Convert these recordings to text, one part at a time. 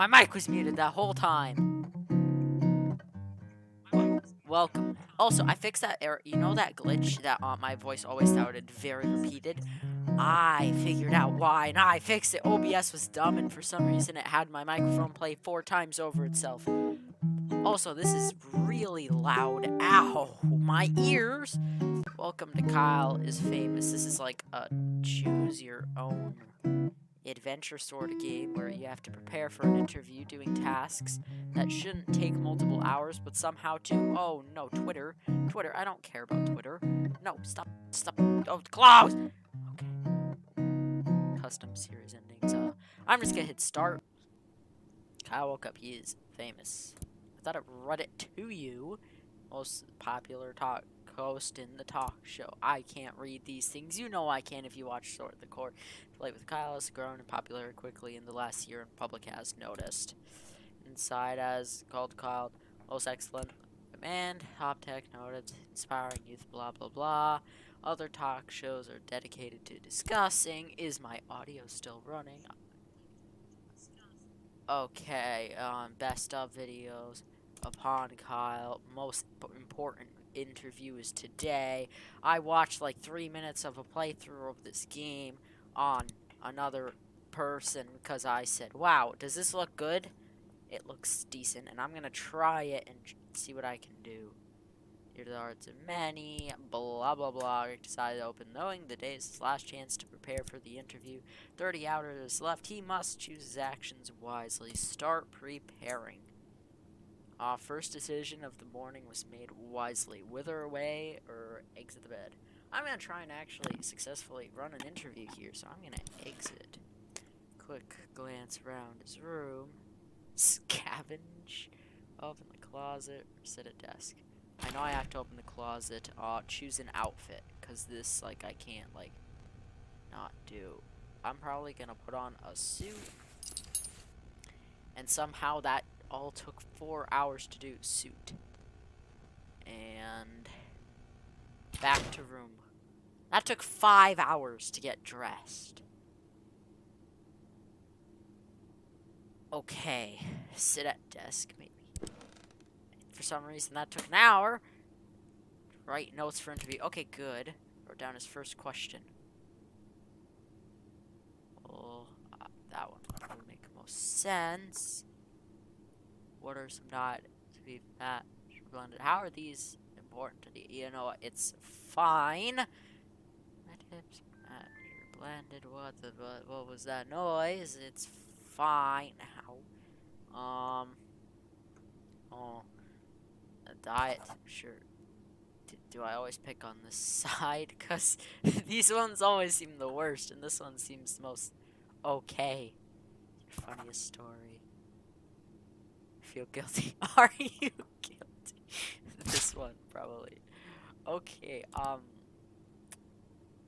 My mic was muted that whole time. Welcome. Also, I fixed that error. You know that glitch that my voice always sounded very repeated? I figured out why, and I fixed it. OBS was dumb, and for some reason it had my microphone play 4 times over itself. Also, this is really loud. Ow, my ears. Welcome to Kyle is Famous. This is like a choose your own adventure sort of game where you have to prepare for an interview doing tasks that shouldn't take multiple hours, but somehow to, oh no, Twitter, I don't care about Twitter. No, stop, oh, close! Okay. Custom series endings. I'm just gonna hit start. Kyle woke up, he is famous. I thought I'd read it to you. Most popular talk host in the talk show. I can't read these things. You know I can if you watch Sword the Court. Play with Kyle has grown in popular quickly in the last year, and public has noticed. Inside as called Kyle, most excellent demand, top tech noted, inspiring youth, blah blah blah. Other talk shows are dedicated to discussing. Is my audio still running? Okay, best of videos upon Kyle. Most important interview is today. I watched like 3 minutes of a playthrough of this game on another person because I said, wow, does this look good? It looks decent, and I'm going to try it and see what I can do. Here the arts are many, blah blah blah. Rick decided to open knowing the day is his last chance to prepare for the interview. 30 hours left. He must choose his actions wisely. Start preparing. First decision of the morning was made wisely. Wither away or exit the bed. I'm going to try and actually successfully run an interview here, so I'm going to exit. Quick glance around his room. Scavenge. Open the closet. Sit at desk. I know I have to open the closet. Choose an outfit, because this, like, I can't, like, not do. I'm probably gonna put on a suit. And somehow that all took 4 hours to do. Suit. And back to room. That took 5 hours to get dressed. Okay. Sit at desk, maybe. For some reason, that took an hour. Write notes for interview. Okay, good. Wrote down his first question. Oh, that one would make most sense. What are some not to be fat blended? How are these important to the? You know, it's fine. My tips you're blended. What was that noise? It's fine. How? Oh, a diet. Sure. Do I always pick on this side? Because these ones always seem the worst, and this one seems the most okay. Your funniest story. Feel guilty. Are you guilty? This one, probably. Okay,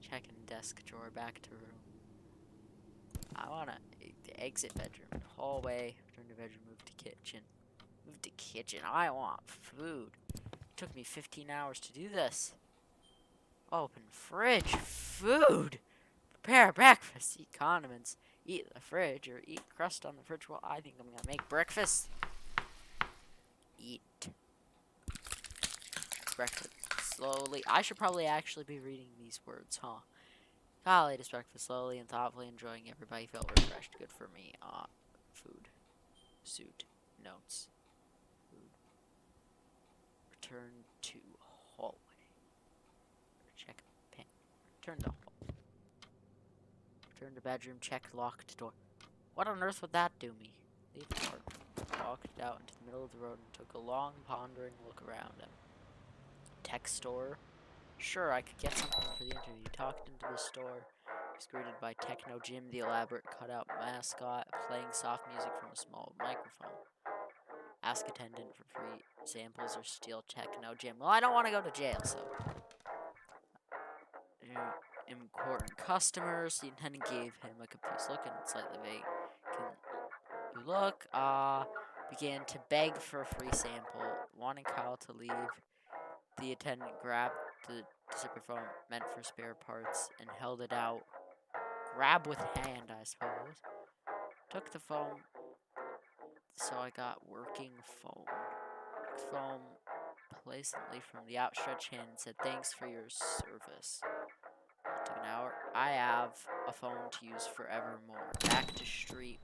checking desk drawer, back to room. I wanna exit bedroom, hallway, return to bedroom, move to kitchen. Move to kitchen. I want food. Took me 15 hours to do this. Open fridge. Food. Prepare breakfast. Eat condiments. Eat the fridge or eat crust on the fridge. Well, I think I'm gonna make breakfast. Eat breakfast slowly. I should probably actually be reading these words, huh? Kyle ate his breakfast slowly and thoughtfully, enjoying everybody felt refreshed. Good for me. Food. Suit. Notes. Return to hallway. Check pen. Return to hallway. Return to bedroom. Check locked door. What on earth would that do me? Leave the apartment. Walked out into the middle of the road and took a long, pondering look around him. Tech store. Sure, I could get something for the interview. Talked into the store. Was greeted by Techno Jim, the elaborate cutout mascot, playing soft music from a small microphone. Ask attendant for free samples or steal Techno Jim. Well, I don't want to go to jail, so. Important customers. The attendant gave him a confused look and slightly vague look. Began to beg for a free sample, wanting Kyle to leave. The attendant grabbed the zipper phone meant for spare parts and held it out. Grab with hand, I suppose. Took the phone So I got working phone. Phone pleasantly from the outstretched hand and said, "Thanks for your service." It took an hour. I have a phone to use forevermore. Back to street.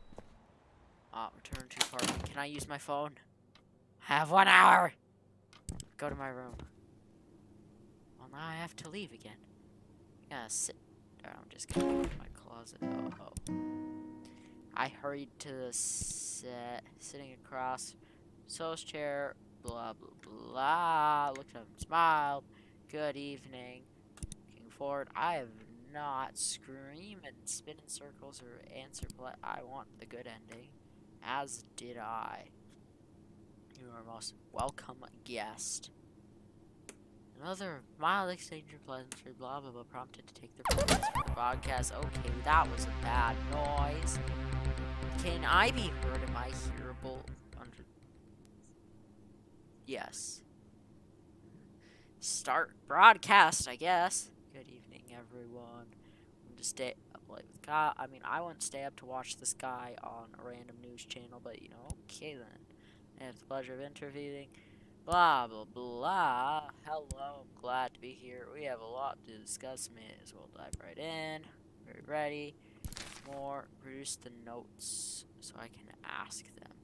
Return to apartment. Can I use my phone? I have 1 hour. Go to my room. Well, now I have to leave again. Yeah, sit. I'm just gonna go to my closet. Oh. I hurried to the set, sitting across Soul's chair. Blah blah blah. Looked up and smiled. Good evening. Looking forward. I have not scream and spin in circles or answer polite. I want the good ending. As did I. You are most welcome guest. Another mild exchange of pleasantry, blah blah blah, prompted to take the broadcast. Okay, that was a bad noise. Can I be heard? Am I hearable? Under. Yes. Start broadcast, I guess. Good evening, everyone. I'm to stay up late with Kyle. I mean, I wouldn't stay up to watch this guy on a random news channel, but you know, okay then. I have the pleasure of interviewing. Blah, blah, blah. Hello, I'm glad to be here. We have a lot to discuss. May as well dive right in. Very ready. More. Produce the notes so I can ask them.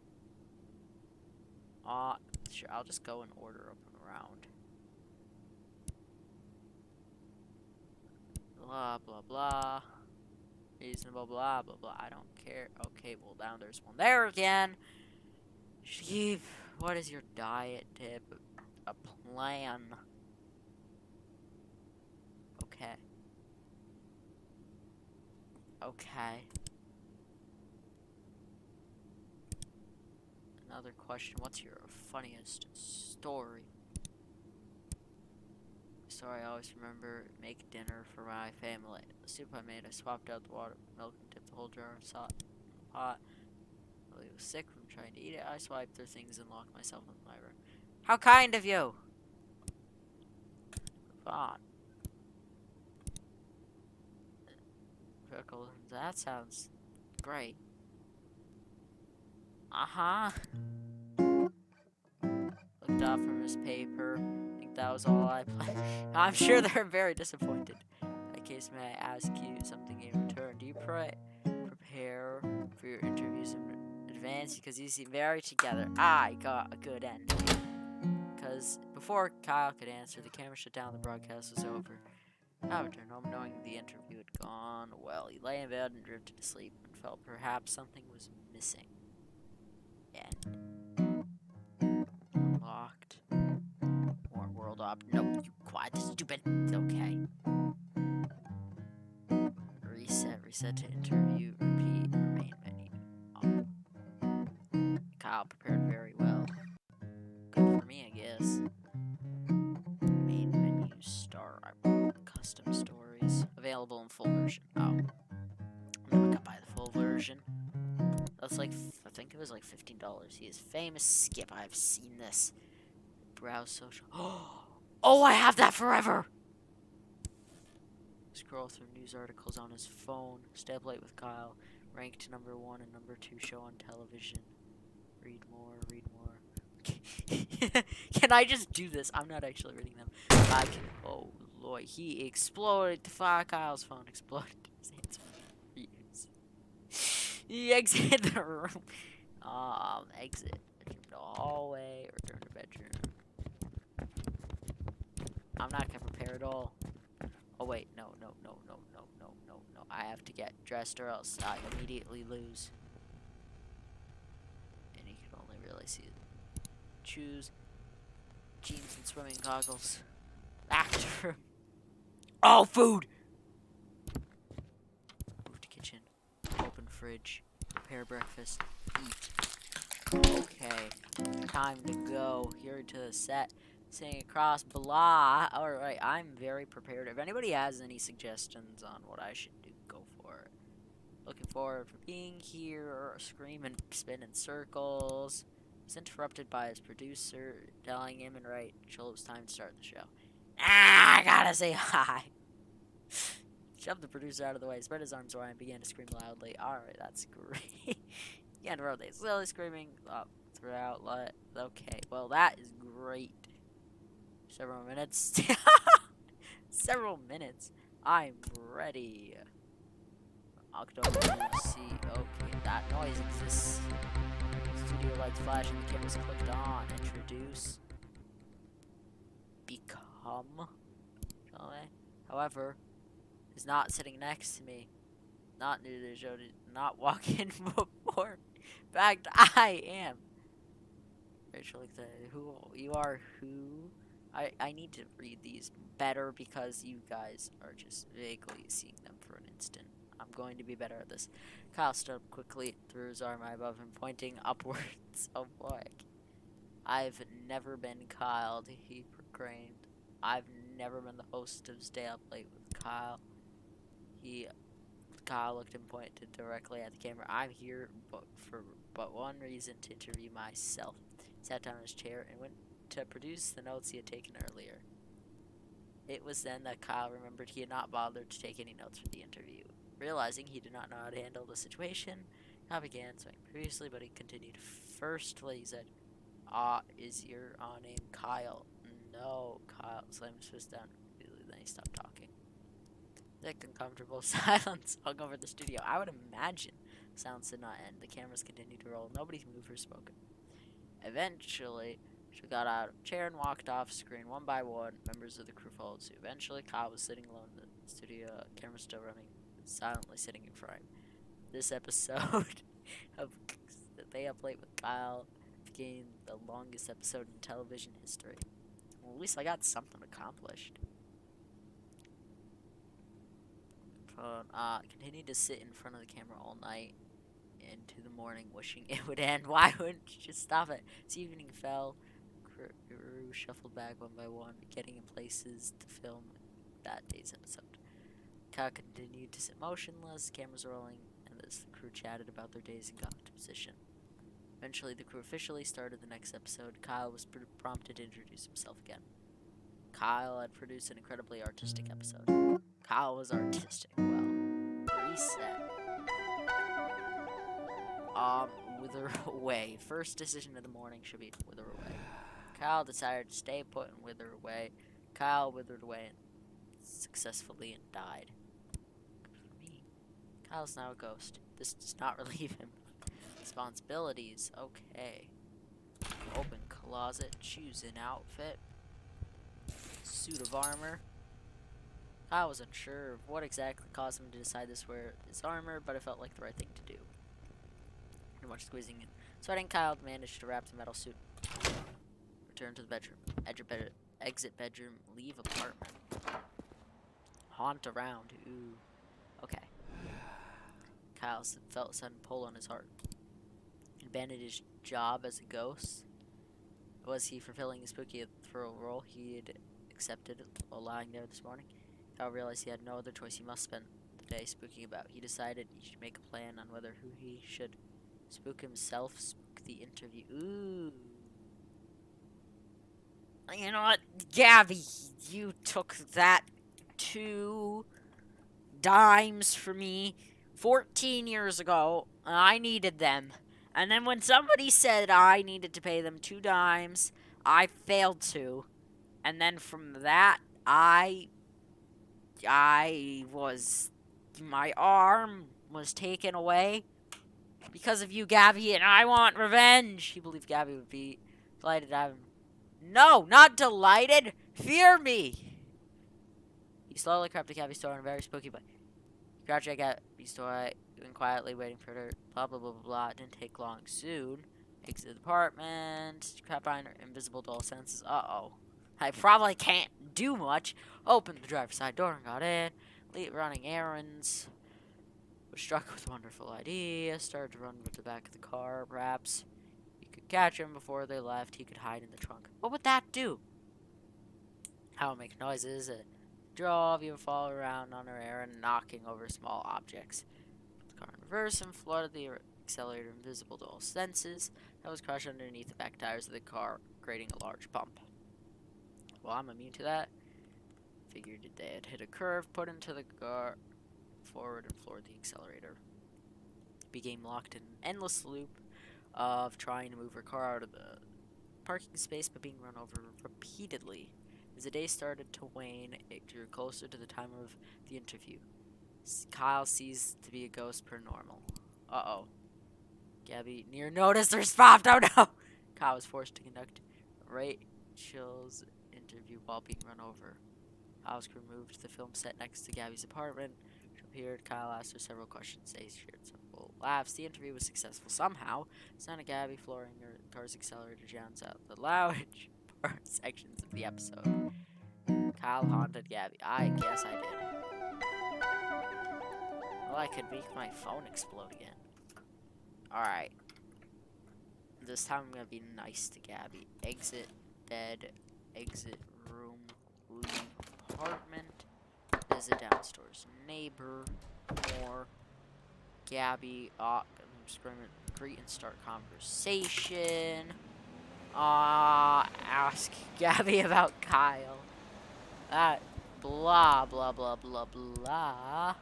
Sure, I'll just go in order up and around. Blah, blah, blah. Reasonable, blah, blah, blah. I don't care. Okay, well, now there's one there again. Steve, what is your diet tip? A plan. Okay. Okay. Another question. What's your funniest story? Story I always remember. Make dinner for my family. The soup I made, I swapped out the water, milk, and dipped the whole jar of salt in the pot. While he was sick from trying to eat it, I swiped through things and locked myself in my room. How kind of you! Move on. That sounds great. Uh-huh. Looked off from his paper. I think that was all I played. I'm sure they're very disappointed. In that case, may I ask you something in return? Do you prepare for your interviews in advance? Because you seem very together. I got a good ending. Because before Kyle could answer, the camera shut down, the broadcast was over. I returned home knowing the interview had gone well. He lay in bed and drifted to sleep and felt perhaps something was missing. End. Unlocked. More world op. No, you quiet, stupid. Okay. Reset to interview. Repeat. Main menu. Kyle prepared very well. Good for me, I guess. Main menu. Start. Custom stories. Available in full version. Oh. I'm not gonna buy the full version. That's like, I think it was like $15. He is famous. Skip. I've seen this. Browse social. Oh, I have that forever! Scroll through news articles on his phone. Stay up late with Kyle. Ranked number 1 and number 2 show on television. Read more, read more. Can I just do this? I'm not actually reading them. I can. Oh, Lord. He exploded. Kyle's phone exploded. His hands freeze. He exited the room. Exit. Bedroom to hallway. Return to bedroom. I'm not gonna prepare at all. Oh wait, no. I have to get dressed or else I immediately lose. And you can only really see it. Choose jeans and swimming goggles. Back Oh, food! Move to kitchen. Open fridge. Prepare breakfast. Eat. Okay. Time to go. Here to the set. Sitting across, blah. Alright, I'm very prepared. If anybody has any suggestions on what I should do, go for it. Looking forward for being here. Scream and spin in circles. Was interrupted by his producer telling him and right until it was time to start the show. I gotta say hi. Shoved the producer out of the way, spread his arms wide, and began to scream loudly. Alright, that's great. Can't roll they slowly screaming throughout. Okay, well that is great. Several minutes. Several minutes. I'm ready. October see. Okay, that noise exists. Studio lights flash and the camera's clicked on. Introduce. Become. Okay. However, is not sitting next to me. Not new to the show. Did not walk in before. In fact, I am. Rachel, who you are? Who? I need to read these better because you guys are just vaguely seeing them for an instant. I'm going to be better at this. Kyle stood up quickly, threw his arm above him, pointing upwards. Oh boy. I've never been Kyle, he proclaimed. I've never been the host of Stay Up Late with Kyle. Kyle looked and pointed directly at the camera. I'm here for one reason, to interview myself. He sat down in his chair and went to produce the notes he had taken earlier. It was then that Kyle remembered he had not bothered to take any notes for the interview. Realizing he did not know how to handle the situation, Kyle began saying previously, but he continued. Firstly, he said, is your name Kyle? No, Kyle slammed his fist down repeatedly, then he stopped talking. Thick, uncomfortable silence hung over the studio. I would imagine the silence did not end. The cameras continued to roll. Nobody moved or spoke. Eventually, she got out of the chair and walked off screen one by one. Members of the crew followed suit. Eventually, Kyle was sitting alone in the studio, camera still running, silently sitting in frame. This episode of Stay Up Late with Kyle became the longest episode in television history. Well, at least I got something accomplished. Continued to sit in front of the camera all night into the morning, wishing it would end. Why wouldn't you just stop it? As evening fell, crew shuffled back one by one, getting in places to film that day's episode. Kyle continued to sit motionless, cameras rolling, and as the crew chatted about their days and got into position. Eventually, the crew officially started the next episode. Kyle was prompted to introduce himself again. Kyle had produced an incredibly artistic episode. Kyle was artistic. Well, reset. Wither away. First decision of the morning should be to wither away. Kyle decided to stay put and wither away. Kyle withered away and successfully and died. Good for me. Kyle's now a ghost. This does not relieve him. Responsibilities. Okay. Open closet. Choose an outfit. Suit of armor. I was unsure of what exactly caused him to decide this wear his armor, but it felt like the right thing to do. Pretty much squeezing in. Sweating, Kyle managed to wrap the metal suit. Return to the bedroom. Exit bedroom. Leave apartment. Haunt around. Ooh. Okay. Kyle felt a sudden pull on his heart. He abandoned his job as a ghost. Was he fulfilling the spooky thrill role he had accepted while lying there this morning? Kyle realized he had no other choice. He must spend the day spooking about. He decided he should make a plan on whether who he should spook himself, spook the interview. Ooh. You know what, Gabby, you took that 2 dimes for me 14 years ago, and I needed them. And then when somebody said I needed to pay them 2 dimes, I failed to. And then from that, my arm was taken away because of you, Gabby, and I want revenge. He believed Gabby would be delighted to have him. No, not delighted. Fear me. He slowly crept to Gabby's door in a very spooky way. He crouched at Gabby's door, and quietly waiting for her. Blah, blah, blah, blah, blah. It didn't take long. Soon, exit the apartment. Crept behind her invisible dull senses. Uh-oh. I probably can't do much. Opened the driver's side door and got in. Running errands. Was struck with a wonderful idea. Started to run to the back of the car. Perhaps he could catch him before they left. He could hide in the trunk. What would that do? How it make noises. Drove, you would fall around on her errand, knocking over small objects. Put the car in reverse and flooded the accelerator invisible to all senses. That was crushed underneath the back tires of the car, creating a large bump. Well, I'm immune to that. Figured they had hit a curve, put into the car forward and floored the accelerator. became locked in an endless loop of trying to move her car out of the parking space but being run over repeatedly. As the day started to wane, it drew closer to the time of the interview. Kyle ceased to be a ghost per normal. Uh-oh. Gabby near noticed her spot. Oh no! Kyle was forced to conduct Rachel's interview while being run over. Kyle's crew moved to the film set next to Gabby's apartment. She appeared. Kyle asked her several questions. They shared several laughs. The interview was successful somehow. Sound of Gabby flooring her car's accelerator drowns out the loud sections of the episode. Kyle haunted Gabby. I guess I did. Well, I could make my phone explode again. Alright. This time I'm gonna be nice to Gabby. Exit bed, exit room, leave apartment, visit downstairs neighbor, more. Gabby, I'm screaming, greet and start conversation. Ask Gabby about Kyle. Blah, blah, blah, blah, blah.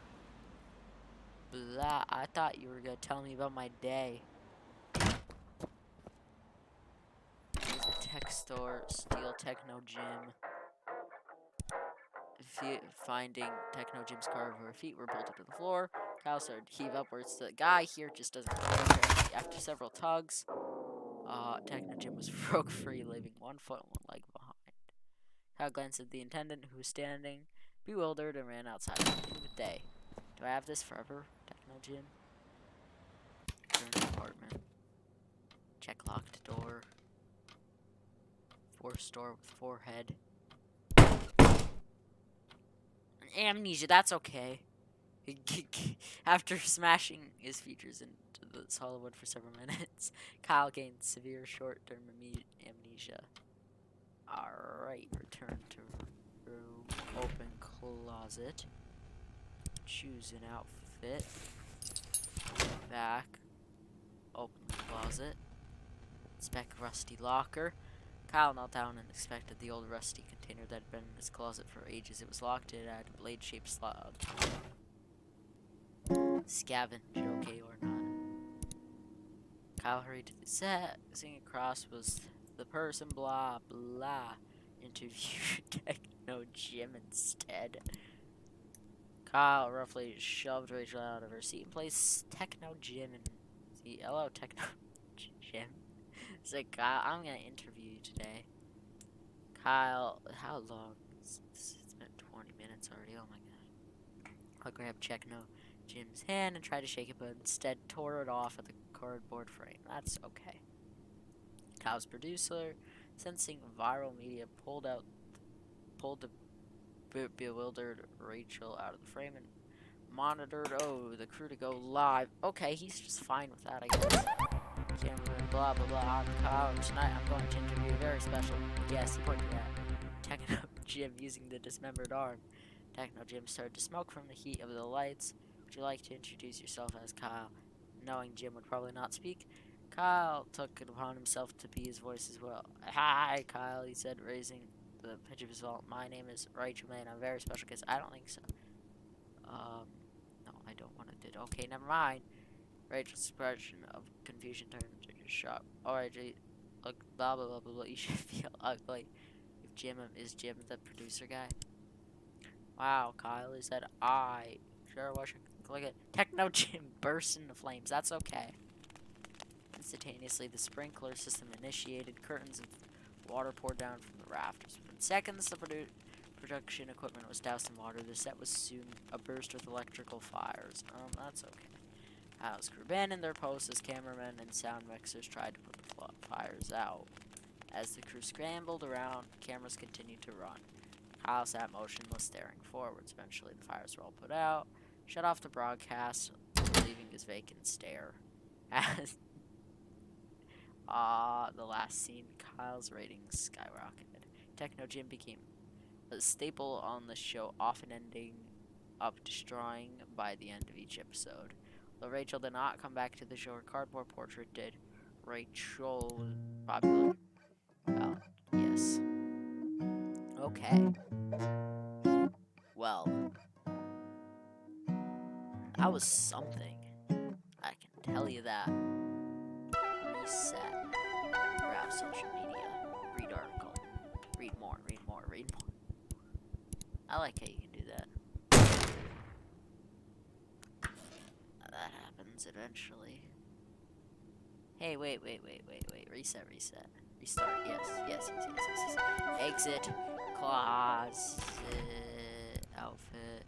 Blah. I thought you were gonna tell me about my day. There's a tech store, steal Techno Gym. Finding Techno Gym's car over her feet were bolted to the floor. Kyle started to heave upwards. The guy here just doesn't care. After several tugs, Techno Gym was broke free, leaving 1 foot and 1 leg behind. Kyle glanced at the attendant, who was standing, bewildered, and ran outside. Good day. Do I have this forever? Techno Gym. Return to apartment. Check locked door. Forced door with forehead. Amnesia, that's okay. After smashing his features into the solid wood for several minutes, Kyle gained severe short-term amnesia. Alright, return to room, open closet, choose an outfit, back, open closet, inspect rusty locker. Kyle knelt down and inspected the old rusty container that had been in his closet for ages. It was locked. It had a blade-shaped slot. Scavenge, okay or not? Kyle hurried to the set. Singing across was the person, blah, blah. Interview Techno Gym instead. Kyle roughly shoved Rachel out of her seat and placed Techno Gym in the hello, Techno Gym. It's like, Kyle, I'm gonna interview you today. Kyle, how long? It's been 20 minutes already. Oh my god. I'll grab Techno Gym's hand and tried to shake it, but instead tore it off at the cardboard frame. That's okay. Kyle's producer, sensing viral media, pulled the bewildered Rachel out of the frame and monitored the crew to go live. Okay, he's just fine with that, I guess. Cameraman, blah blah blah. I'm Kyle, and tonight I'm going to interview a very special guest. He pointed at Techno Gym using the dismembered arm. Techno Gym started to smoke from the heat of the lights. Would you like to introduce yourself as Kyle? Knowing Jim would probably not speak, Kyle took it upon himself to be his voice as well. Hi, Kyle, he said, raising the pitch of his voice. My name is Rachel May, and I'm a very special guest. I don't think so. No, I don't want to do. Okay, never mind. Rachel's expression of confusion turned into shock. Alright, look, blah blah blah blah blah. You should feel ugly. If Jim is Jim the producer guy. Wow, Kyle, he said. I sure wish I could click it. Techno Gym bursts into flames. That's okay. Instantaneously, the sprinkler system initiated. Curtains of water poured down from the rafters. Within seconds, the production equipment was doused in water. The set was soon abuzz with electrical fires. That's okay. Kyle's crew abandoned their posts as cameramen and sound mixers tried to put the fires out. As the crew scrambled around, cameras continued to run. Kyle sat motionless, staring forwards. Eventually, the fires were all put out. Shut off the broadcast, leaving his vacant stare. As the last scene, Kyle's ratings skyrocketed. Techno Gym became a staple on the show, often ending up destroying by the end of each episode. Though Rachel did not come back to the show, her cardboard portrait did. Rachel was popular. Well, yes. Okay. Well, that was something, I can tell you that. Reset. Browse social media. Read article. Read more, read more, read more. I like how you can do that. That happens eventually. Hey, wait. Reset. Restart. Yes. Exit. Closet. Outfit.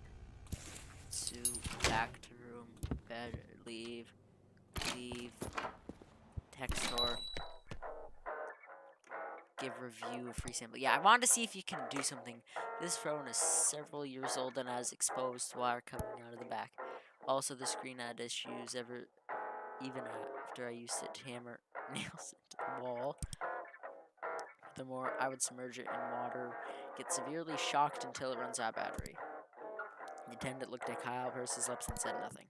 Suit. Back to room. Bed. Leave. Text store. Give review. Free sample. Yeah, I wanted to see if you can do something. This phone is several years old and has exposed wire coming out of the back. Also, the screen had issues even after I used it to hammer nails into the wall. The more I would submerge it in water, get severely shocked until it runs out of battery. The attendant looked at Kyle, pursed his lips, and said nothing.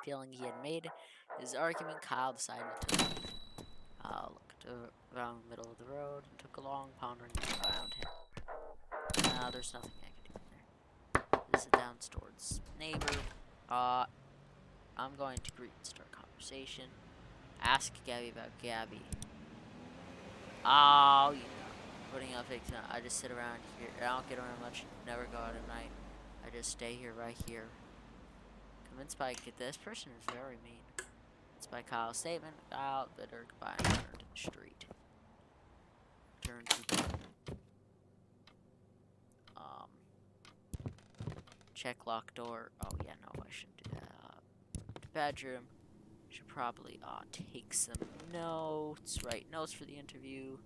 Feeling he had made his argument, Kyle decided to leave. Kyle looked around the middle of the road and took a long, pondering look around him. Now, there's nothing I can do there. Visit downstairs. Neighbor. I'm going to greet and start conversation. Ask Gabby about Gabby. Oh, you know, putting up fake time. I just sit around here. I don't get around much. Never go out at night. I just stay here, right here. Convinced by this person is very mean. It's by Kyle's statement. Kyle bid her goodbye and turned to the street. Turn to check lock door. Oh yeah, no, I shouldn't do that. The bedroom. Should probably take some notes. Write notes for the interview.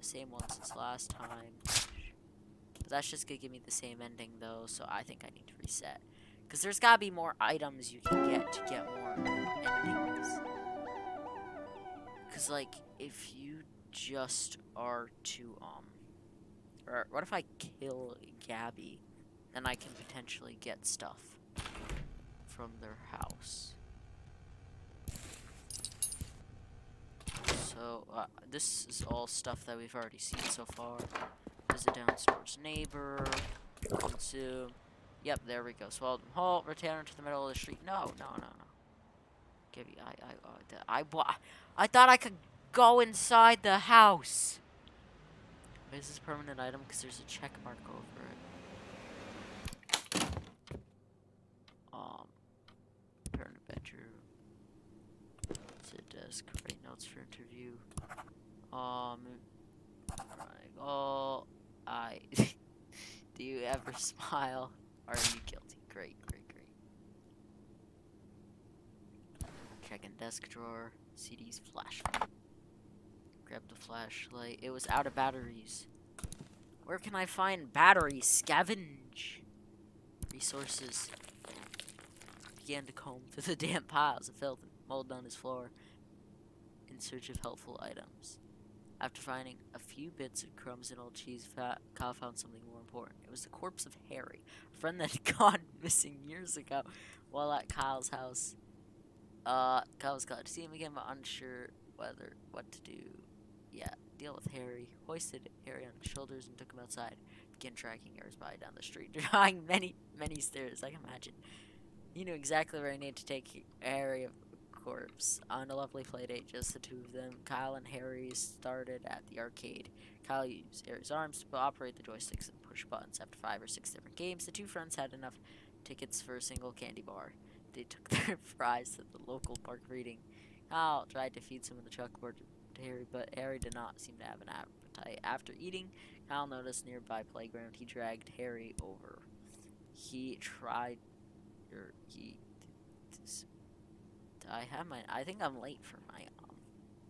Same ones as last time. But that's just gonna give me the same ending though, so I think I need to reset. Because there's gotta be more items you can get to get more endings. Because, like, if you just are to, or what if I kill Gabby? Then I can potentially get stuff from their house. So, this is all stuff that we've already seen so far. Visit downstairs neighbor. Consume. Yep, there we go. Swallow them whole. Return to the middle of the street. No. Gibby, I thought I could go inside the house. Is this a permanent item? Because there's a check mark over it. Permanent bedroom. Sit desk. Write notes for interview. Do you ever smile? Are you guilty? Great. Check in desk drawer. CD's flashlight. Grab the flashlight. It was out of batteries. Where can I find batteries? Scavenge. Resources. Began to comb through the damp piles of filth and mold on his floor in search of helpful items. After finding a few bits of crumbs and old cheese, Kyle found something more important. It was the corpse of Harry, a friend that had gone missing years ago while at Kyle's house. Kyle was glad to see him again, but unsure what to do. Yeah, deal with Harry. Hoisted Harry on his shoulders and took him outside. Began tracking Harry's body down the street, drawing many stairs, I can imagine. He knew exactly where he needed to take Harry, of corpse. On a lovely playdate, just the two of them, Kyle and Harry started at the arcade. Kyle used Harry's arms to operate the joysticks and push buttons. After 5 or 6 different games, the two friends had enough tickets for a single candy bar. They took their fries to the local park reading. Kyle tried to feed some of the chalkboard to Harry, but Harry did not seem to have an appetite. After eating, Kyle noticed nearby playground. He dragged Harry over. I think I'm late for my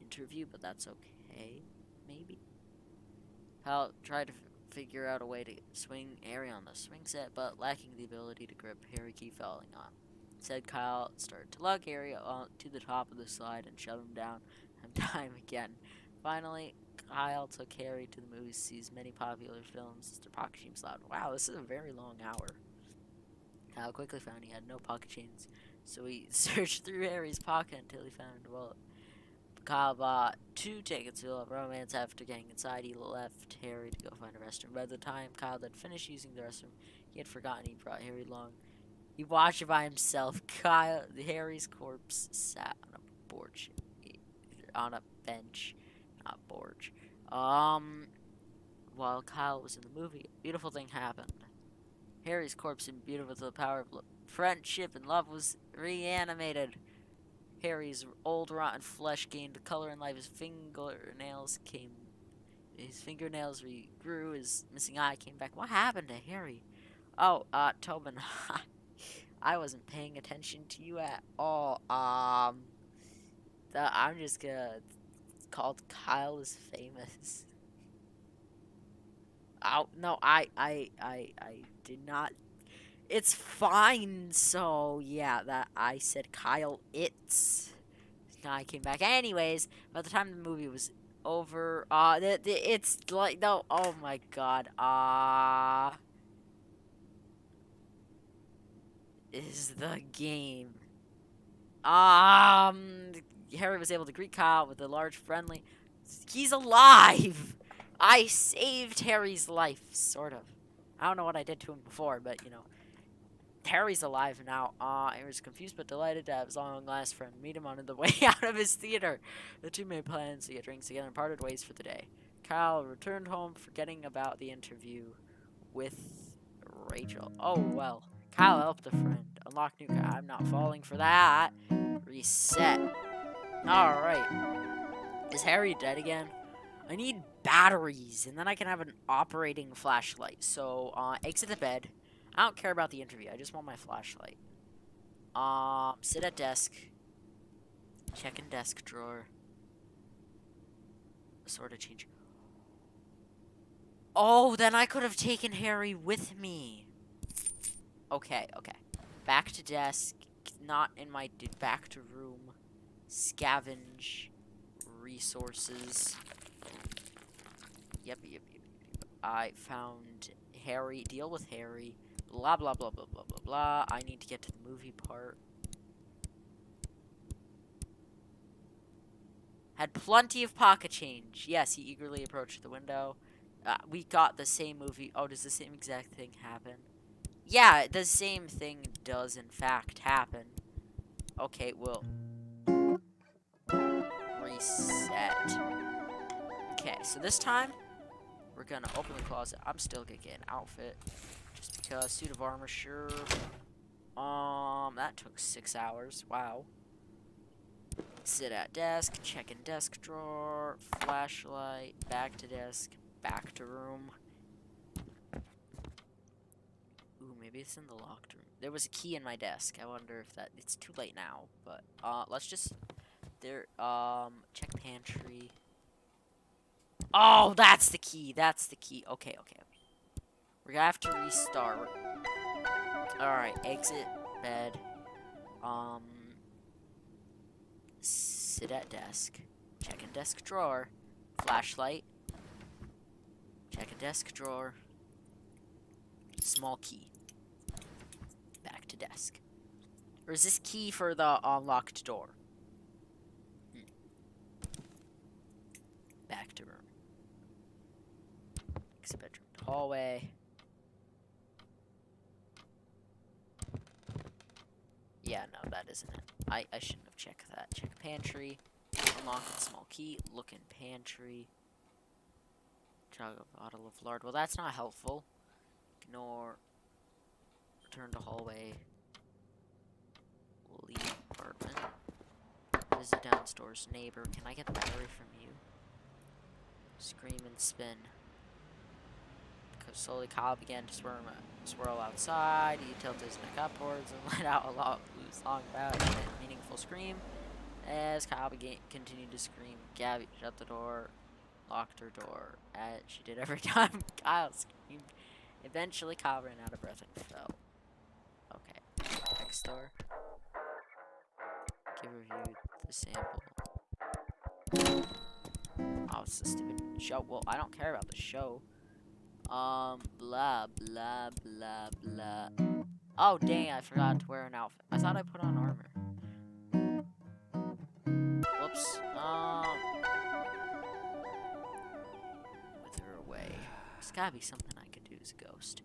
interview, but that's okay. Maybe. Kyle tried to figure out a way to swing Harry on the swing set, but lacking the ability to grip, Harry kept falling on. Instead, Kyle started to lug Harry to the top of the slide and shove him down and time again. Finally, Kyle took Harry to the movies, sees many popular films as their pocket chains loud. Wow, this is a very long hour. Kyle quickly found he had no pocket chains, so he searched through Harry's pocket until he found a wallet. Kyle bought 2 tickets to Love Romance. After getting inside, he left Harry to go find a restroom. By the time Kyle had finished using the restroom, he had forgotten he brought Harry along. He watched it by himself. Harry's corpse sat on a porch, on a bench, not porch. While Kyle was in the movie, a beautiful thing happened. Harry's corpse, imbued with the power of friendship and love, was reanimated. Harry's old rotten flesh gained color and life. His fingernails regrew. His missing eye came back. What happened to Harry? Oh, Tobin, I wasn't paying attention to you at all. I'm just gonna called Kyle is famous. Oh no, I did not. It's fine. So yeah, that I said Kyle. It's guy came back. Anyways, by the time the movie was over, it's like no. Oh my god. Is the game. Harry was able to greet Kyle with a large friendly. He's alive. I saved Harry's life, sort of. I don't know what I did to him before, but you know, Harry's alive now. I was confused but delighted to have his long last friend meet him on the way out of his theater. The two made plans to get drinks together and parted ways for the day. Kyle returned home, forgetting about the interview with Rachel. Oh well. Kyle helped a friend. Unlock new car. I'm not falling for that. Reset. Alright. Is Harry dead again? I need batteries, and then I can have an operating flashlight. So, exit the bed. I don't care about the interview. I just want my flashlight. Sit at desk. Check in desk drawer. Sort of change. Oh, then I could have taken Harry with me. Okay. Back to desk. Not in my... Back to room. Scavenge. Resources. Yep. I found Harry. Deal with Harry. Blah, blah, blah, blah, blah, blah, blah. I need to get to the movie part. Had plenty of pocket change. Yes, he eagerly approached the window. We got the same movie. Oh, does the same exact thing happen? Yeah, the same thing does in fact happen. Okay, we'll reset. Okay, so this time, we're gonna open the closet. I'm still gonna get an outfit. Just because. Suit of armor, sure. That took 6 hours. Wow. Sit at desk. Check in desk drawer. Flashlight. Back to desk. Back to room. Ooh, maybe it's in the locked room. There was a key in my desk. I wonder if that... It's too late now. But, let's just... Check pantry. Oh, that's the key. That's the key. Okay. We're gonna have to restart. Alright, exit bed. Sit at desk. Check in desk drawer. Flashlight. Check in desk drawer. Small key. Back to desk. Or is this key for the unlocked door? Back to room. Exit bedroom. Hallway. Yeah, no, that isn't it. I shouldn't have checked that. Check pantry. Unlock the small key. Look in pantry. Jug a bottle of lard. Well, that's not helpful. Ignore. Return to hallway. Leave apartment. Visit downstairs neighbor. Can I get the battery from you? Scream and spin. Because slowly Kyle began to swirl outside. He tilted his neck upwards and let out a long meaningful scream. As Kyle continued to scream, Gabby shut the door, locked her door, as she did every time Kyle screamed. Eventually, Kyle ran out of breath and fell. Okay, next door. Give review the sample. Oh, it's a stupid show. Well, I don't care about the show. Blah, blah, blah, blah. Oh, dang, I forgot to wear an outfit. I thought I put on armor. Whoops. Wither away. There's gotta be something I could do as a ghost.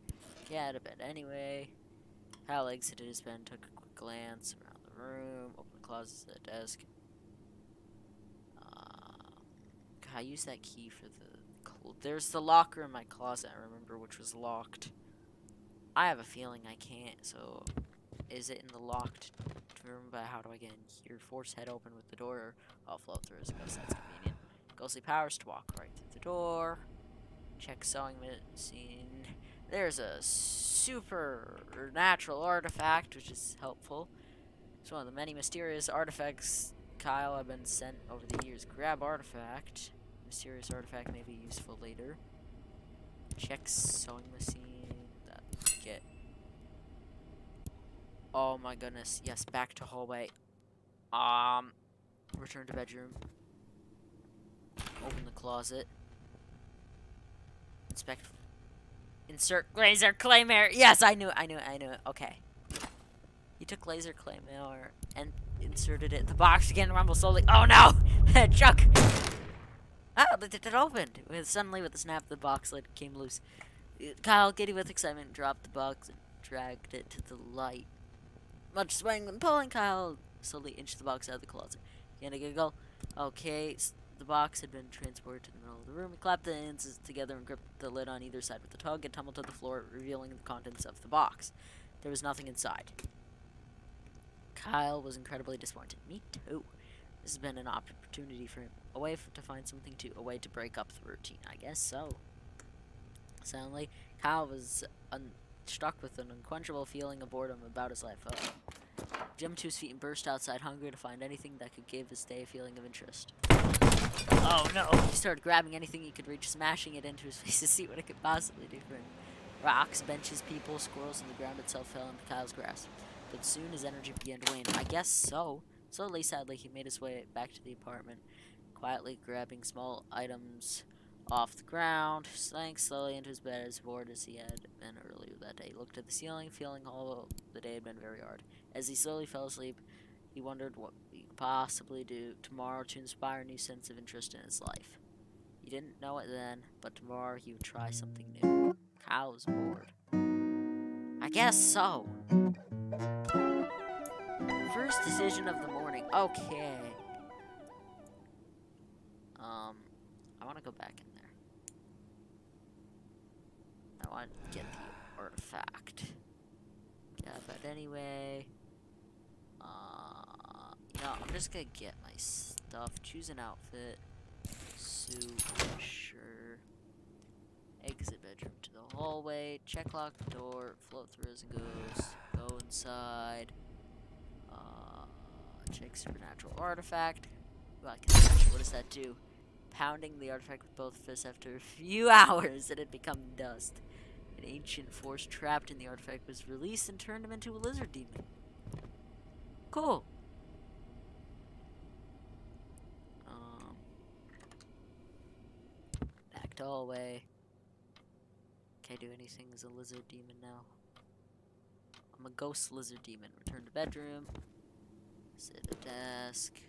Get out of bed anyway. Kyle exited his bed and took a quick glance around the room, opened the closet at the desk. I used that key for there's the locker in my closet, I remember, which was locked. I have a feeling I can't, so is it in the locked room? But how do I get in here? Force head open with the door, or I'll float through as a ghost. That's convenient. Ghostly powers to walk right through the door. Check sewing machine. There's a supernatural artifact, which is helpful. It's one of the many mysterious artifacts Kyle have been sent over the years. Grab artifact. Mysterious artifact may be useful later. Check sewing machine. Get. Oh my goodness. Yes, back to hallway. Return to bedroom. Open the closet. Inspect. Insert laser claymore. Yes, I knew it. Okay. He took laser claymore and inserted it. The box again rumbled slowly. Oh no! Chuck! Ah, it opened. Suddenly, with a snap, the box lid came loose. Kyle, giddy with excitement, dropped the box and dragged it to the light. Much swaying and pulling, Kyle slowly inched the box out of the closet. He had a giggle. Okay, the box had been transported to the middle of the room. He clapped the ends together and gripped the lid on either side with a tug and tumbled to the floor, revealing the contents of the box. There was nothing inside. Kyle was incredibly disappointed. Me too. This has been an opportunity for him. A way to find something to, a way to break up the routine. I guess so. Suddenly, Kyle was struck with an unquenchable feeling of boredom about his life. Jumped to his feet and burst outside, hungry to find anything that could give his day a feeling of interest. Oh no! He started grabbing anything he could reach, smashing it into his face to see what it could possibly do for him. Rocks, benches, people, squirrels, and the ground itself fell into Kyle's grasp. But soon his energy began to wane. I guess so. Slowly, sadly, he made his way back to the apartment, quietly grabbing small items off the ground, sank slowly into his bed as bored as he had been earlier that day. He looked at the ceiling, feeling all the day had been very hard. As he slowly fell asleep, he wondered what he could possibly do tomorrow to inspire a new sense of interest in his life. He didn't know it then, but tomorrow he would try something new. Kyle was bored. I guess so. First decision of the morning. Okay. I want to go back in there. I want to get the artifact. Yeah, but anyway. I'm just gonna get my stuff. Choose an outfit. Suit. Sure. Exit bedroom to the hallway. Check lock door. Float through as it goes. Go inside. Check supernatural artifact. Ooh, I can smash it. What does that do? Pounding the artifact with both fists. After a few hours, it had become dust. An ancient force trapped in the artifact was released and turned him into a lizard demon. Cool. Back to hallway. Can I do anything as a lizard demon now? I'm a ghost lizard demon. Return to bedroom. Sit at a desk.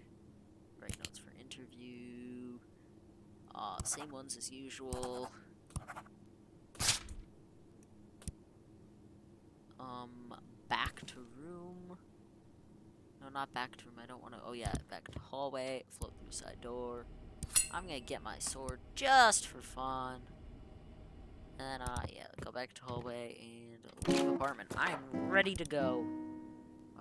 Write notes for interview. Same ones as usual. Back to room. No, not back to room. I don't want to. Oh yeah, back to hallway. Float through side door. I'm gonna get my sword just for fun. And yeah, go back to hallway and leave apartment. I'm ready to go.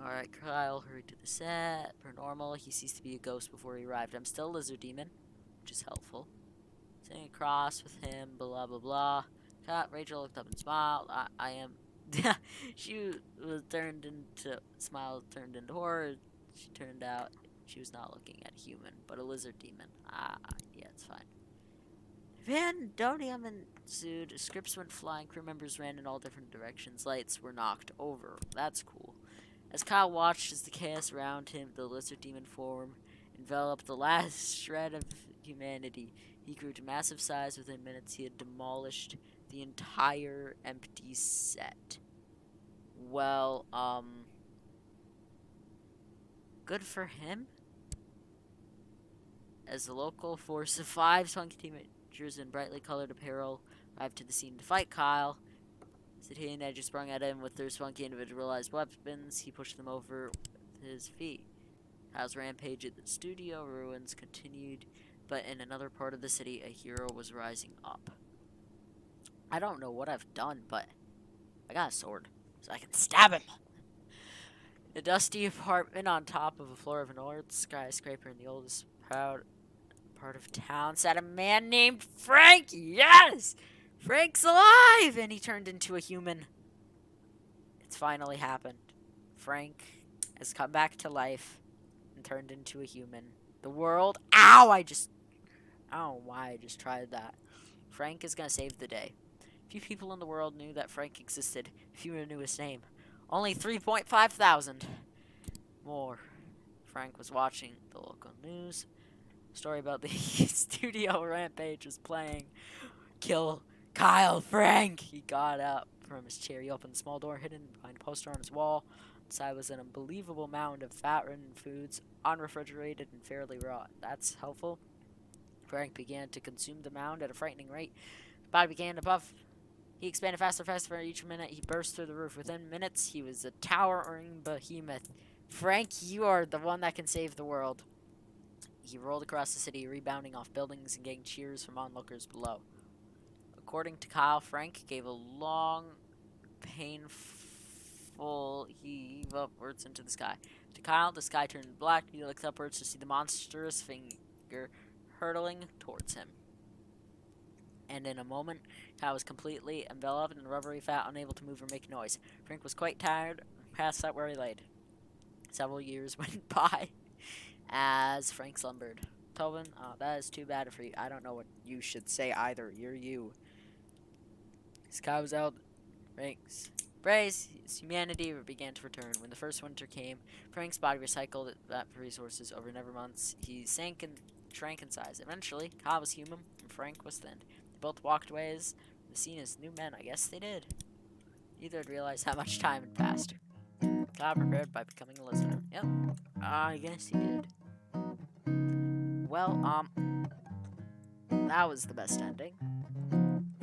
Alright, Kyle hurried to the set. Per normal, he ceased to be a ghost before he arrived. I'm still a lizard demon, which is helpful. Sitting across with him, blah blah blah. Rachel looked up and smiled. I am. She was turned into turned into horror. She turned out she was not looking at a human, but a lizard demon. Yeah, it's fine. Pandemonium ensued. Scripts went flying. Crew members ran in all different directions. Lights were knocked over. That's cool. As Kyle watched as the chaos around him, the lizard demon form enveloped the last shred of humanity. He grew to massive size. Within minutes, he had demolished the entire empty set. Well, good for him. As the local force of 5 spunky teenagers in brightly colored apparel arrived to the scene to fight Kyle, City and Edge sprung at him with their spunky individualized weapons. He pushed them over with his feet. Kyle's rampage at the studio ruins continued, but in another part of the city, a hero was rising up. I don't know what I've done, but I got a sword, so I can stab him. The dusty apartment on top of the floor of an old skyscraper in the oldest proud part of town sat a man named Frank. Yes! Frank's alive! And he turned into a human. It's finally happened. Frank has come back to life and turned into a human. The world... Ow! I don't know why I just tried that. Frank is gonna save the day. Few people in the world knew that Frank existed. Few knew his name. Only 3.5 thousand. More. Frank was watching the local news. Story about the studio rampage was playing. Kill Kyle Frank! He got up from his chair. He opened the small door hidden behind a poster on his wall. Inside was an unbelievable mound of fat-ridden foods, unrefrigerated and fairly raw. That's helpful. Frank began to consume the mound at a frightening rate. His body began to puff. He expanded faster and faster for each minute. He burst through the roof. Within minutes, he was a towering behemoth. Frank, you are the one that can save the world. He rolled across the city, rebounding off buildings and getting cheers from onlookers below. According to Kyle, Frank gave a long, painful heave upwards into the sky. To Kyle, the sky turned black. He looked upwards to see the monstrous finger hurtling towards him. And in a moment, Kyle was completely enveloped in rubbery fat, unable to move or make noise. Frank was quite tired and passed out where he laid. Several years went by as Frank slumbered. Tobin, that is too bad for you. I don't know what you should say either. You're you. Sky was out. Frank's praise, his humanity began to return. When the first winter came, Frank's body recycled that resources over never months. He sank and shrank in size. Eventually, Kyle was human and Frank was thin. They both walked away as the scene as new men. I guess they did. Neither had realized how much time had passed. Kyle prepared by becoming a listener. Yep, I guess he did. Well, that was the best ending.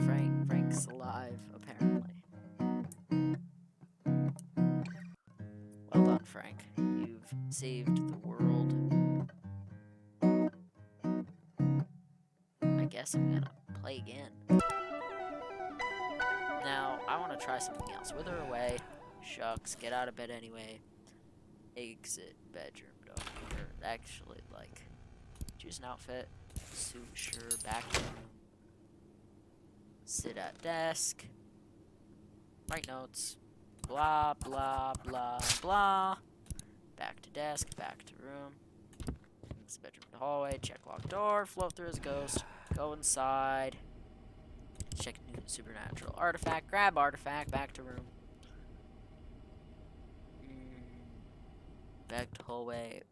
Frank's alive, apparently. Well done, Frank. You've saved the world. I guess I'm gonna play again. Now, I want to try something else. Wither away. Shucks, get out of bed anyway. Exit bedroom door. Actually, like, choose an outfit. Suit, sure, back room. Sit at desk. Write notes. Blah, blah, blah, blah. Back to desk, back to room. Exit bedroom to hallway. Check locked door. Float through as a ghost. Go inside. Check new supernatural artifact. Grab artifact. Back to room. Back to hallway.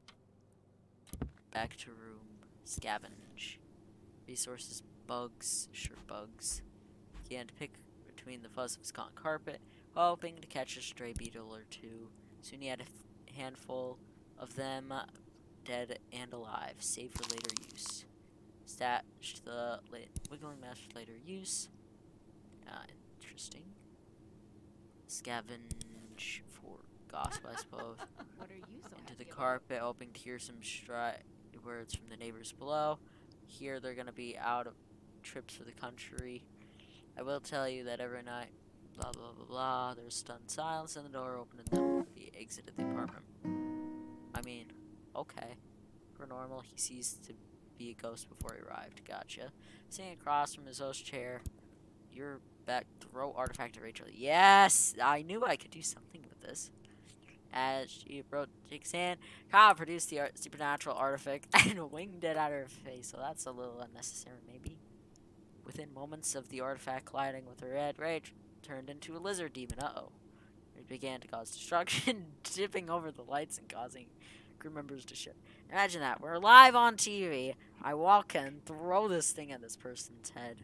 Back to room. Scavenge. Resources. Bugs. Sure, bugs. Began to pick between the fuzz of his cotton carpet, hoping to catch a stray beetle or two. Soon he had a handful of them, dead and alive, saved for later use. Stashed the wiggling mesh for later use. Interesting. Scavenge for gossip, I suppose. What are you so Into the happy carpet, hoping to hear some words from the neighbors below. Here they're gonna be out of trips for the country. I will tell you that every night, blah blah blah blah, there's stunned silence and the door opened and then he exited the apartment. I mean, okay. For normal, he ceased to be a ghost before he arrived. Gotcha. Sitting across from his host chair, you're back. Throw artifact to Rachel. Yes! I knew I could do something with this. As she approached Jake's hand, Kyle produced the supernatural artifact and winged it at her face, so that's a little unnecessary, maybe. Within moments of the artifact colliding with her head, Rage turned into a lizard demon. Uh-oh. It began to cause destruction, tipping over the lights and causing crew members to shit. Imagine that. We're live on TV. I walk in, throw this thing at this person's head.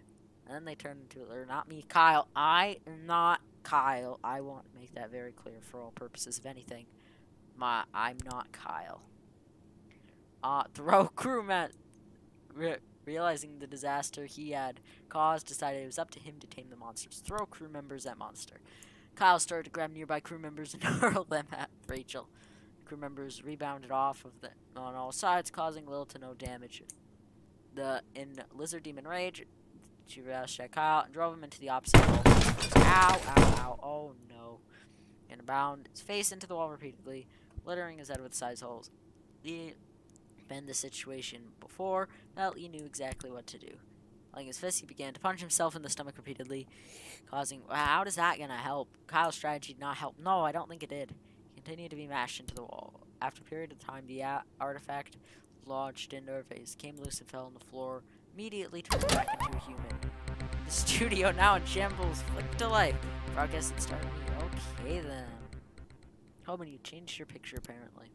And then they turn into, or not me, Kyle. I am not Kyle. I want to make that very clear for all purposes of anything. I'm not Kyle. Throw Realizing the disaster he had caused, decided it was up to him to tame the monsters. Throw crew members at monster. Kyle started to grab nearby crew members and hurl them at Rachel. Crew members rebounded off of them on all sides, causing little to no damage. In Lizard Demon Rage, she rushed at Kyle and drove him into the opposite wall. Ow, ow, ow, oh no. And bound his face into the wall repeatedly, littering his head with size holes. He been the situation before, felt he knew exactly what to do. Holding his fist, he began to punch himself in the stomach repeatedly, causing... How does that gonna help? Kyle's strategy did not help. No, I don't think it did. He continued to be mashed into the wall. After a period of time, the artifact lodged into her face, came loose and fell on the floor, immediately turned back into a human. The studio, now in shambles, flicked to life. Progress had started. Okay then. Hoban, you changed your picture apparently.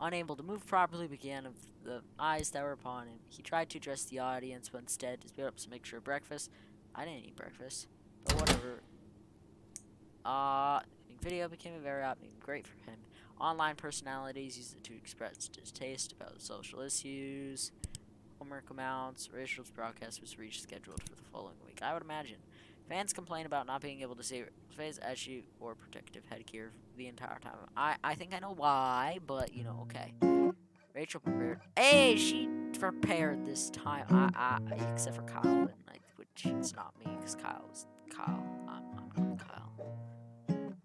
Unable to move properly, began of the eyes that were upon him. He tried to address the audience, but instead just put up some mixture of breakfast. I didn't eat breakfast, but whatever. Video became a very great for him. Online personalities used it to express distaste about social issues. Homework amounts. Rachel's broadcast was rescheduled for the following week. I would imagine. Fans complain about not being able to see her face as she wore protective headgear the entire time. I think I know why, but, you know, okay. Rachel prepared. Hey, she prepared this time. Except for Kyle, which it's not me, because Kyle is Kyle. I'm not Kyle.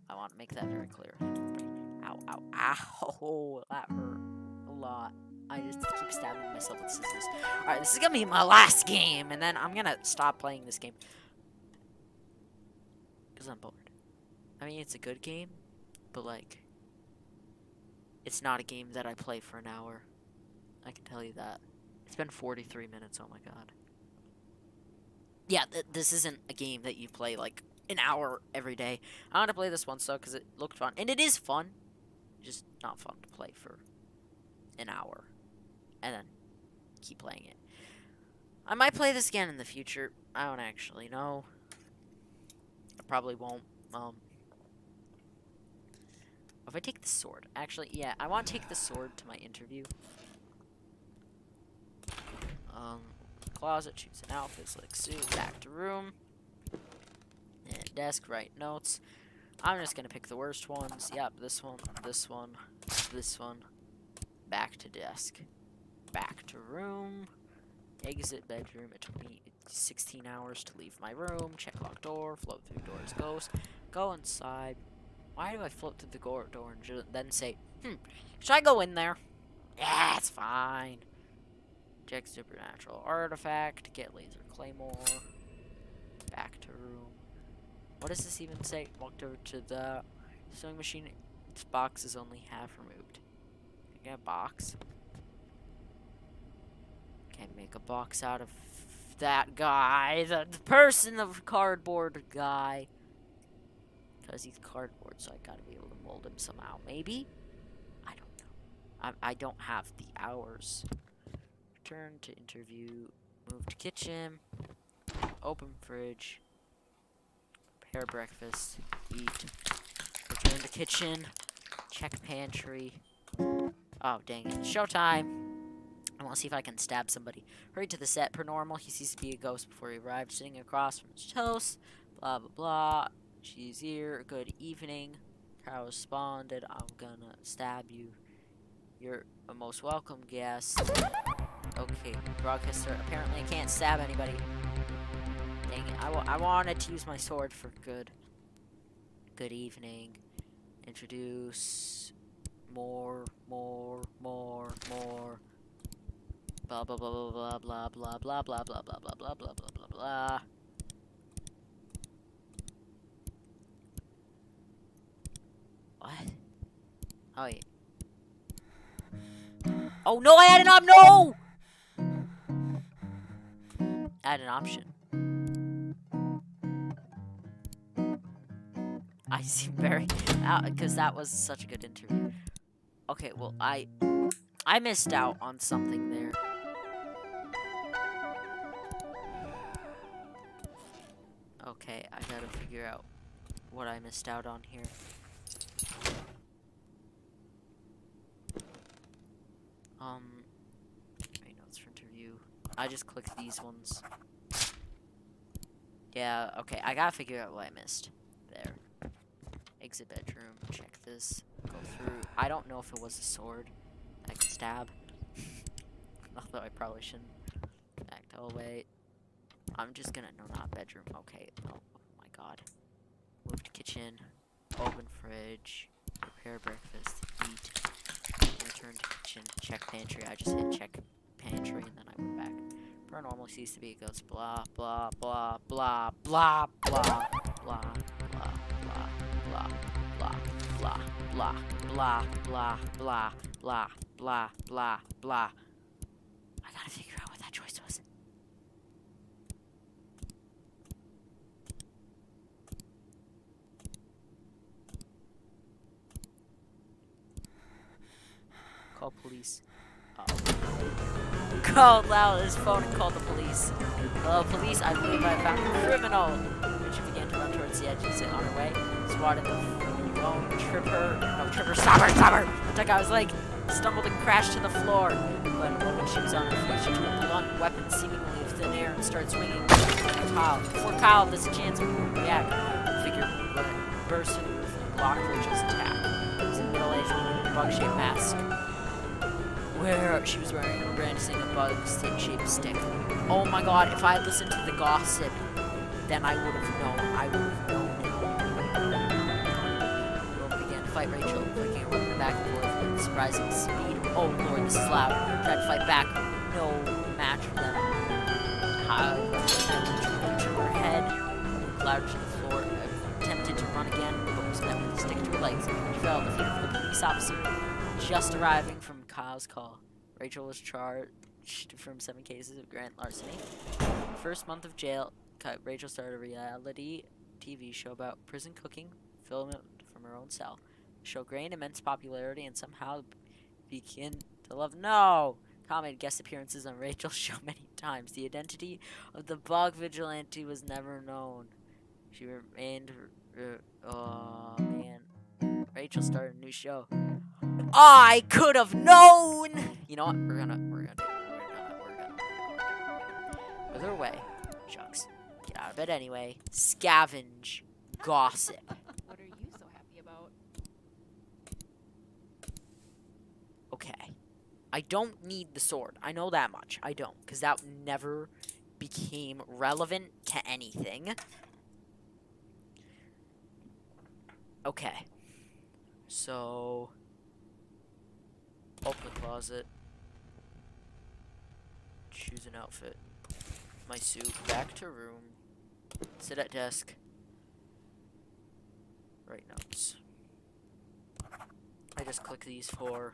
I want to make that very clear. Ow, ow, ow. That hurt a lot. I just keep stabbing myself with scissors. Alright, this is gonna be my last game, and then I'm gonna stop playing this game. Because I'm bored. I mean, it's a good game, but, like, it's not a game that I play for an hour. I can tell you that. It's been 43 minutes, oh my god. Yeah, this isn't a game that you play, like, an hour every day. I want to play this once, though, because it looked fun. And it is fun. Just not fun to play for an hour. And then keep playing it. I might play this again in the future. I don't actually know. I probably won't. If I take the sword. Actually, yeah, I want to take the sword to my interview. Closet, choose an outfit, select suit, back to room. And desk, write notes. I'm just gonna pick the worst ones. Yep, this one, this one, this one. Back to desk. Back to room. Exit bedroom. It took me 16 hours to leave my room. Check locked door. Float through door's ghost. Go inside. Why do I float through the door and then say, should I go in there? Yeah, it's fine. Check supernatural artifact. Get laser claymore. Back to room. What does this even say? Walked over to the sewing machine. Its box is only half removed. Can I get a box? Can't make a box out of that guy. The person of cardboard guy. Because he's cardboard, so I gotta be able to mold him somehow. Maybe? I don't know. I don't have the hours. Return to interview. Move to kitchen. Open fridge. Prepare breakfast. Eat. Return to kitchen. Check pantry. Oh, dang it. Showtime. I want to see if I can stab somebody. Hurry to the set. Per normal, he sees to be a ghost before he arrived, sitting across from his toast. Blah, blah, blah. She's here. Good evening. Carl responded, I'm gonna stab you. You're a most welcome guest. Okay, broadcaster. Apparently I can't stab anybody. Dang it. I wanted to use my sword for good. Good evening. Introduce. More. Blah, blah, blah, blah, blah, blah, blah, blah, blah, blah, blah, blah, blah, blah, blah, blah. What? Oh, yeah. Oh, no, I had an option. No! I had an option. I seem very... because that was such a good interview. Okay, well, I missed out on something there. Okay, I gotta figure out what I missed out on here. Wait, notes for interview. I just clicked these ones. Yeah, okay, I gotta figure out what I missed. There. Exit bedroom, check this, go through. I don't know if it was a sword I could stab. Although I probably shouldn't. Back to hallway. I'm just gonna, no, not bedroom, okay. Oh my god. Move to kitchen, open fridge, prepare breakfast, eat, return to kitchen, check pantry. I just hit check pantry and then I went back. Paranormal ceased to be a ghost. Blah blah blah blah blah blah blah blah blah blah blah blah blah blah blah blah blah blah blah. I gotta figure out what that choice was. Call police. Called out his phone and called the police. Hello, police. I believe I found a criminal. When she began to run towards the edges on her way, swatted the phone. Tripper, stop her! Like I was like, stumbled and crashed to the floor. When she was on her feet, she drew a blunt weapon seemingly of thin air and started swinging. Kyle. Before Kyle has a chance to react, the figure burst into the roof and blocked Rachel's attack. It was a middle-aged woman with a bug-shaped mask. Where she was wearing a brandishing a bug-shaped stick. Oh my god, if I had listened to the gossip, then I would have known. The woman began to fight Rachel, flicking her weapon back and forth with surprising speed. Oh lord, this is loud. Tried to fight back. No match for them. To her head, clouted to the floor, attempted to run again, but was met with a stick to her legs. She fell at the feet of the police officer just arriving from Kyle's call. Rachel was charged from 7 cases of grand larceny. First month of jail, Rachel started a reality TV show about prison cooking, filmed from her own cell. The show gained immense popularity and somehow began to love. No! Kyle made guest appearances on Rachel's show many times. The identity of the bug vigilante was never known. She remained. Oh man. Rachel started a new show. I could have known. You know what? We're gonna. Other way, Shucks. Get out of bed anyway. Scavenge, gossip. What are you so happy about? Okay, I don't need the sword. I know that much. I don't, because that never became relevant to anything. Okay, so. Open the closet. Choose an outfit. My suit. Back to room. Sit at desk. Write notes. I just click these for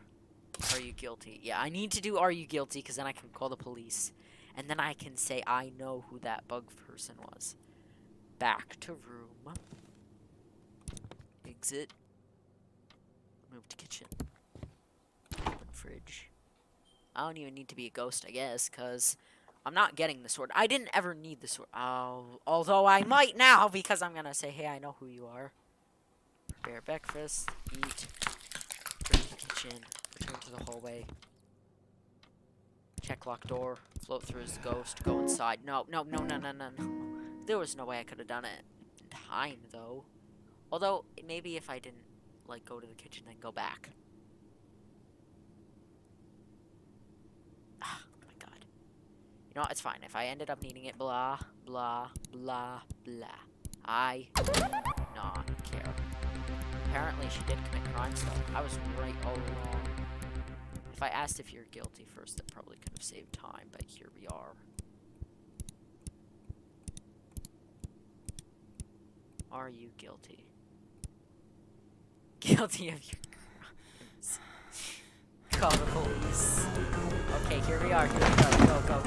are you guilty? Yeah, I need to do are you guilty because then I can call the police. And then I can say I know who that bug person was. Back to room. Exit. Move to kitchen. Fridge. I don't even need to be a ghost, I guess, because I'm not getting the sword. I didn't ever need the sword. Although I might now, because I'm going to say, hey, I know who you are. Prepare breakfast, eat, bring to the kitchen, return to the hallway, check lock door, float through as a ghost, go inside. No. There was no way I could have done it in time, though. Although, maybe if I didn't, like, go to the kitchen and go back. You know what, it's fine. If I ended up needing it, blah, blah, blah, blah. I do not care. Apparently she did commit crimes, though. I was right all along. If I asked if you're guilty first, that probably could have saved time, but here we are. Are you guilty? Guilty of your crimes. Call the police. Okay, here we are. Here we go. Go.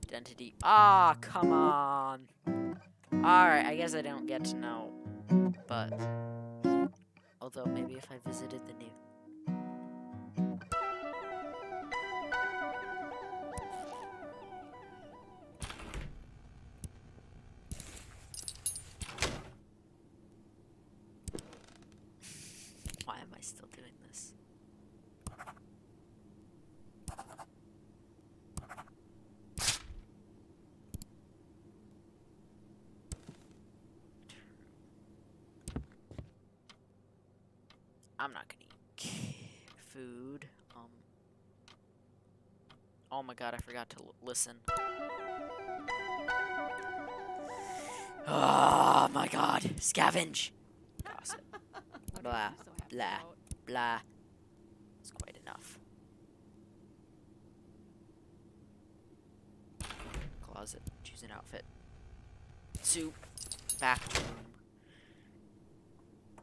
Identity. Ah, come on. Alright, I guess I don't get to know. But, although maybe if I visited the new. still doing this? I'm not gonna eat food. Oh my god, I forgot to listen. Oh my god, scavenge. Gossip. What Blah, are you so happy blah. about? Blah. It's quite enough. Closet. Choose an outfit. Soup. Back to room.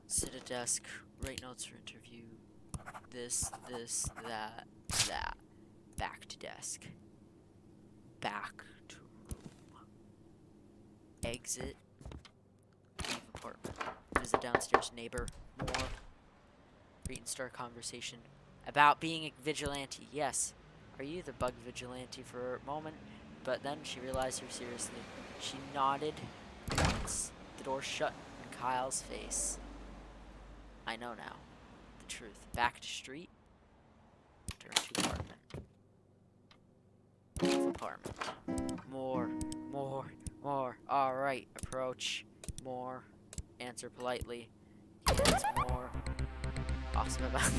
Sit at desk. Write notes for interview. This, that, that. Back to desk. Back to room. Exit. Leave apartment. Visit downstairs neighbor. More. Read and start conversation. About being a vigilante. Yes. Are you the bug vigilante for a moment? But then she realized her seriously. She nodded once. The door shut in Kyle's face. I know now. The truth. Back to street. Return to apartment. Leave apartment. More. Alright. Approach. More. Answer politely. Yes, more. Awesome about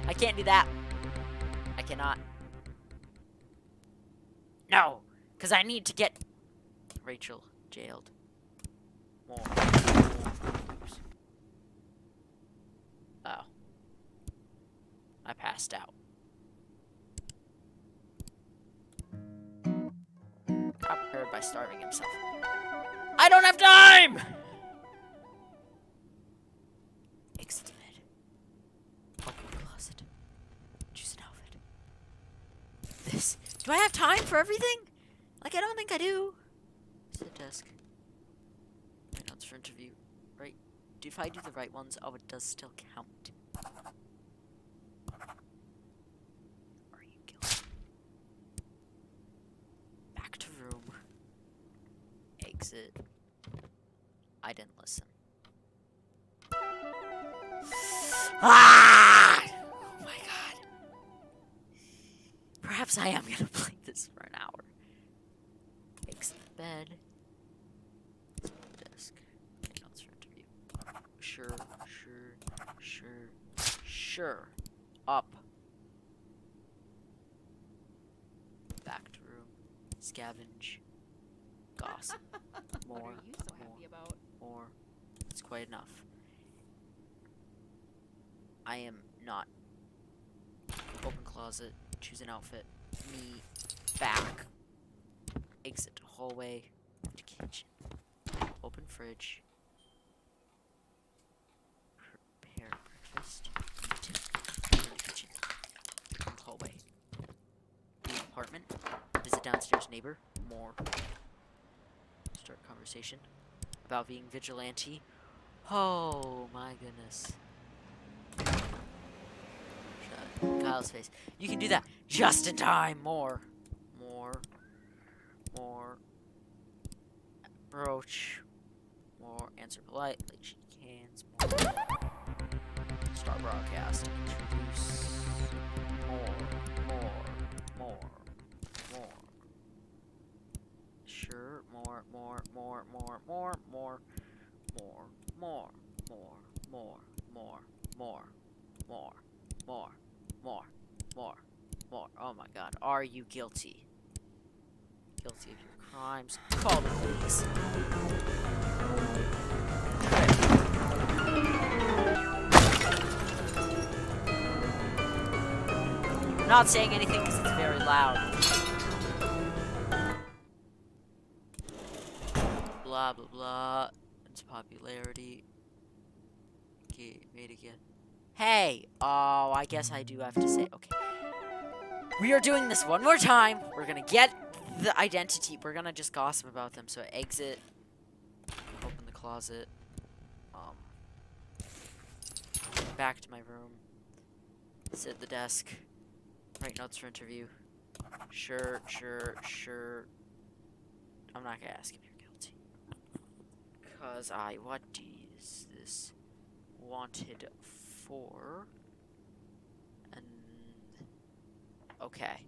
I can't do that. I cannot. No! Because I need to get Rachel jailed. More. Oops. Oh. I passed out. Got prepared by starving himself. I don't have time! Exit the bed. Open the closet. Choose an outfit. This. Do I have time for everything? Like, I don't think I do. Sit at desk. Write notes for interview. Right. If I do the right ones, oh, it does still count. Are you guilty? Back to room. Exit. I didn't listen. Ah! Oh my god. Perhaps I am gonna play this for an hour. Exit the bed. Desk. Write notes for interview. Sure. Up. Back to room. Scavenge. Gossip. More. What are you so happy about? More. It's quite enough. I am not. Open closet. Choose an outfit. Me. Back. Exit hallway. To kitchen. Open fridge. Prepare breakfast. Eat. Go to kitchen. Open hallway. Leave apartment. Visit downstairs neighbor. More. Start conversation about being vigilante. Oh my goodness. Shut Kyle's face. You can do that just in time. More. Approach. More. Answer politely. Shake hands. More. Start broadcast. Introduce. More. Sure. More. Oh my god. Are you guilty? Guilty of your crimes. Call the police. I'm not saying anything because it's very loud. Blah blah blah. Its popularity. Okay, made again. Hey! Oh, I guess I do have to say. Okay. We are doing this one more time. We're gonna get the identity. We're gonna just gossip about them. So exit. Open the closet. Back to my room. Sit at the desk. Write notes for interview. Sure. I'm not gonna ask if you're guilty. Cause what is this? Wanted 4. And okay.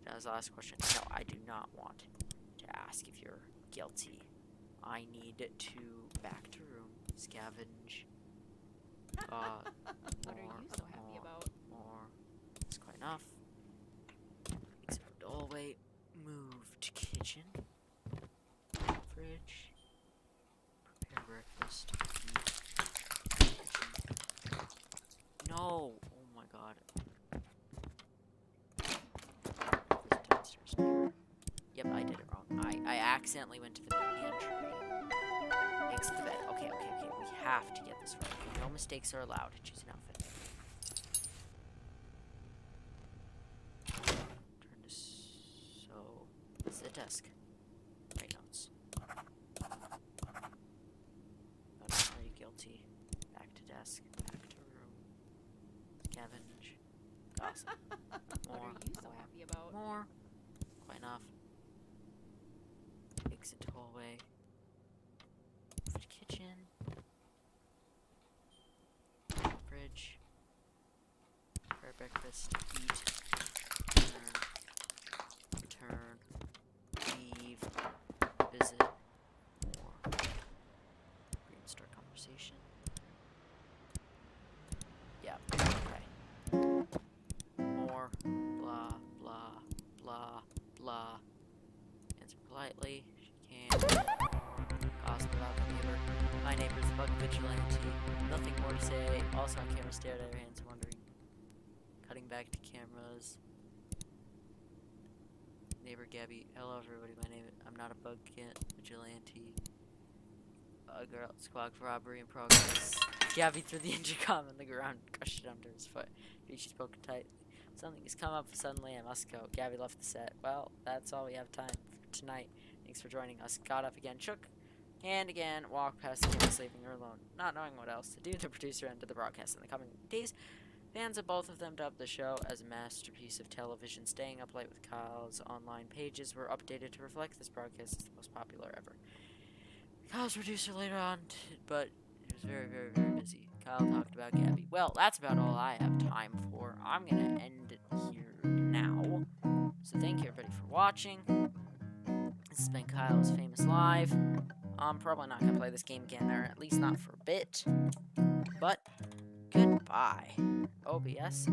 That was the last question. No, I do not want to ask if you're guilty. I need to back to room, scavenge. What are you so happy about? More. That's quite enough. Exit doorway. Move to kitchen. Fridge. Prepare breakfast. Eat. Kitchen. No! Oh my god. There's a downstairs mirror. Yep, I did it wrong. I accidentally went to the pantry. Exit the bed. Okay. We have to get this right. No mistakes are allowed. Choose an outfit. Turn to so. It's the desk. Write notes. Are you guilty? Back to desk. Back to room. Scavenge. Gossip. What are you so happy about? More. Quite enough. Exit hallway. Move to kitchen. Fridge. Prepare breakfast. Eat. Return. Leave. Visit. More. Start conversation. Yeah. Okay. More. Blah. Blah. Blah. Blah. Answer politely. She can. Gossip about the neighbor. My neighbor's a bug vigilante. Nothing more to say. Also on camera, stared at her hands, wondering. Cutting back to cameras. Neighbor Gabby. Hello everybody, I'm not a bug vigilante. A girl squawk for robbery in progress. Gabby threw the intercom on the ground, crushed it under his foot. She spoke tightly. Something has come up suddenly, I must go. Gabby left the set. Well, that's all we have time for tonight. Thanks for joining us. Got up again, shook hand again, walked past the cameras, leaving her alone. Not knowing what else to do, the producer ended the broadcast. In the coming days, fans of both of them dubbed the show as a masterpiece of television. Staying up late with Kyle's online pages were updated to reflect this broadcast as the most popular ever. Kyle's producer later on, but it was very, very, very busy. Kyle talked about Gabby. Well, that's about all I have time for. I'm gonna end it here now. So thank you everybody for watching. This has been Kyle's Famous Live. I'm probably not gonna play this game again, or at least not for a bit. But goodbye. OBS